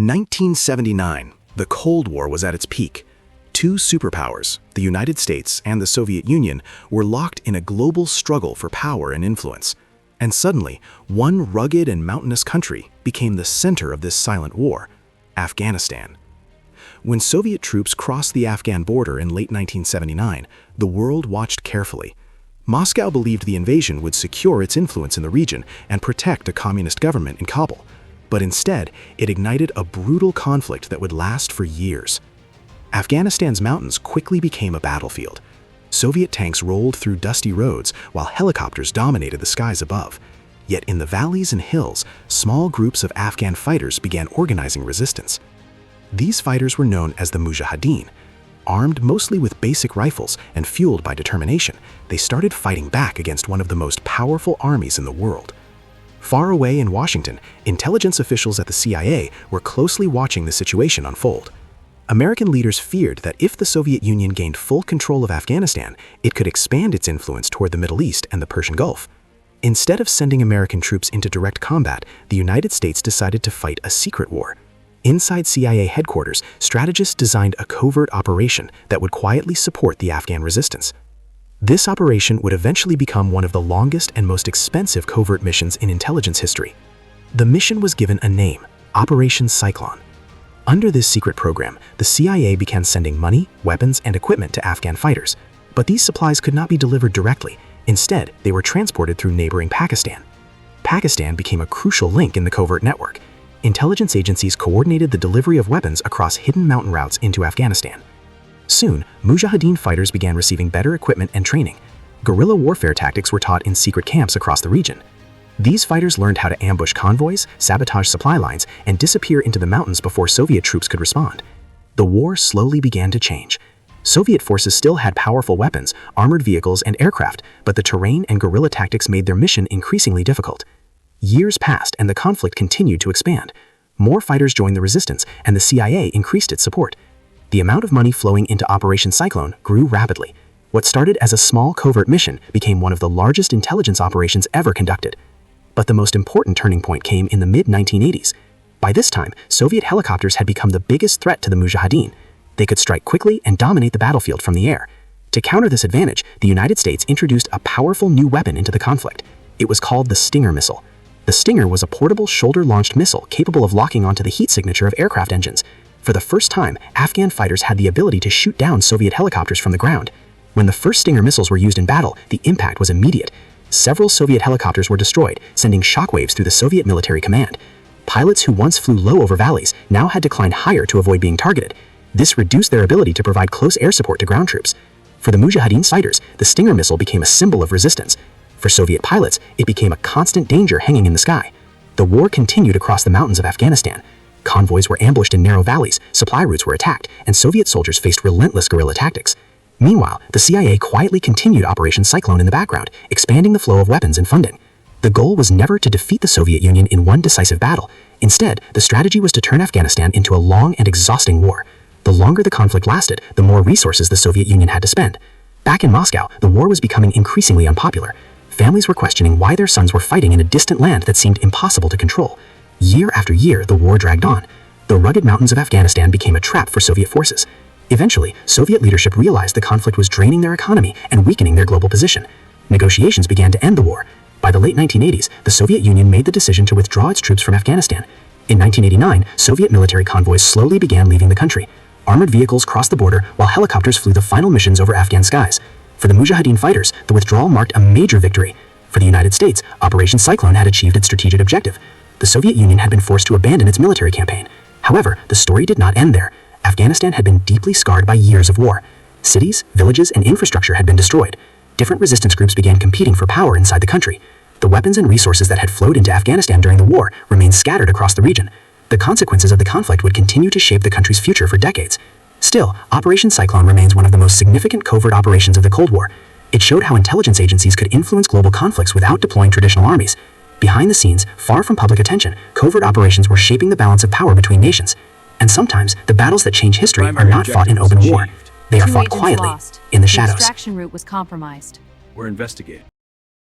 1979, the Cold War was at its peak. Two superpowers, the United States and the Soviet Union, were locked in a global struggle for power and influence. And suddenly, one rugged and mountainous country became the center of this silent war: Afghanistan. When Soviet troops crossed the Afghan border in late 1979, the world watched carefully. Moscow believed the invasion would secure its influence in the region and protect a communist government in Kabul. But instead, it ignited a brutal conflict that would last for years. Afghanistan's mountains quickly became a battlefield. Soviet tanks rolled through dusty roads while helicopters dominated the skies above. Yet in the valleys and hills, small groups of Afghan fighters began organizing resistance. These fighters were known as the Mujahideen. Armed mostly with basic rifles and fueled by determination, they started fighting back against one of the most powerful armies in the world. Far away in Washington, intelligence officials at the CIA were closely watching the situation unfold. American leaders feared that if the Soviet Union gained full control of Afghanistan, it could expand its influence toward the Middle East and the Persian Gulf. Instead of sending American troops into direct combat, the United States decided to fight a secret war. Inside CIA headquarters, strategists designed a covert operation that would quietly support the Afghan resistance. This operation would eventually become one of the longest and most expensive covert missions in intelligence history. The mission was given a name: Operation Cyclone. Under this secret program, the CIA began sending money, weapons, and equipment to Afghan fighters. But these supplies could not be delivered directly. Instead, they were transported through neighboring Pakistan. Pakistan became a crucial link in the covert network. Intelligence agencies coordinated the delivery of weapons across hidden mountain routes into Afghanistan. Soon, Mujahideen fighters began receiving better equipment and training. Guerrilla warfare tactics were taught in secret camps across the region. These fighters learned how to ambush convoys, sabotage supply lines, and disappear into the mountains before Soviet troops could respond. The war slowly began to change. Soviet forces still had powerful weapons, armored vehicles, and aircraft, but the terrain and guerrilla tactics made their mission increasingly difficult. Years passed and the conflict continued to expand. More fighters joined the resistance, and the CIA increased its support. The amount of money flowing into Operation Cyclone grew rapidly. What started as a small covert mission became one of the largest intelligence operations ever conducted. But the most important turning point came in the mid-1980s. By this time, Soviet helicopters had become the biggest threat to the Mujahideen. They could strike quickly and dominate the battlefield from the air. To counter this advantage, the United States introduced a powerful new weapon into the conflict. It was called the Stinger missile. The Stinger was a portable shoulder-launched missile capable of locking onto the heat signature of aircraft engines. For the first time, Afghan fighters had the ability to shoot down Soviet helicopters from the ground. When the first Stinger missiles were used in battle, the impact was immediate. Several Soviet helicopters were destroyed, sending shockwaves through the Soviet military command. Pilots who once flew low over valleys now had to climb higher to avoid being targeted. This reduced their ability to provide close air support to ground troops. For the Mujahideen fighters, the Stinger missile became a symbol of resistance. For Soviet pilots, it became a constant danger hanging in the sky. The war continued across the mountains of Afghanistan. Convoys were ambushed in narrow valleys, supply routes were attacked, and Soviet soldiers faced relentless guerrilla tactics. Meanwhile, the CIA quietly continued Operation Cyclone in the background, expanding the flow of weapons and funding. The goal was never to defeat the Soviet Union in one decisive battle. Instead, the strategy was to turn Afghanistan into a long and exhausting war. The longer the conflict lasted, the more resources the Soviet Union had to spend. Back in Moscow, the war was becoming increasingly unpopular. Families were questioning why their sons were fighting in a distant land that seemed impossible to control. Year after year, the war dragged on. The rugged mountains of Afghanistan became a trap for Soviet forces. Eventually, Soviet leadership realized the conflict was draining their economy and weakening their global position. Negotiations began to end the war. By the late 1980s, the Soviet Union made the decision to withdraw its troops from Afghanistan. In 1989, Soviet military convoys slowly began leaving the country. Armored vehicles crossed the border while helicopters flew the final missions over Afghan skies. For the Mujahideen fighters, the withdrawal marked a major victory. For the United States, Operation Cyclone had achieved its strategic objective. The Soviet Union had been forced to abandon its military campaign. However, the story did not end there. Afghanistan had been deeply scarred by years of war. Cities, villages, and infrastructure had been destroyed. Different resistance groups began competing for power inside the country. The weapons and resources that had flowed into Afghanistan during the war remained scattered across the region. The consequences of the conflict would continue to shape the country's future for decades. Still, Operation Cyclone remains one of the most significant covert operations of the Cold War. It showed how intelligence agencies could influence global conflicts without deploying traditional armies. Behind the scenes, far from public attention, covert operations were shaping the balance of power between nations. And sometimes, the battles that change history are not fought in open war. They are fought quietly, in the shadows. The extraction route was compromised. We're investigating.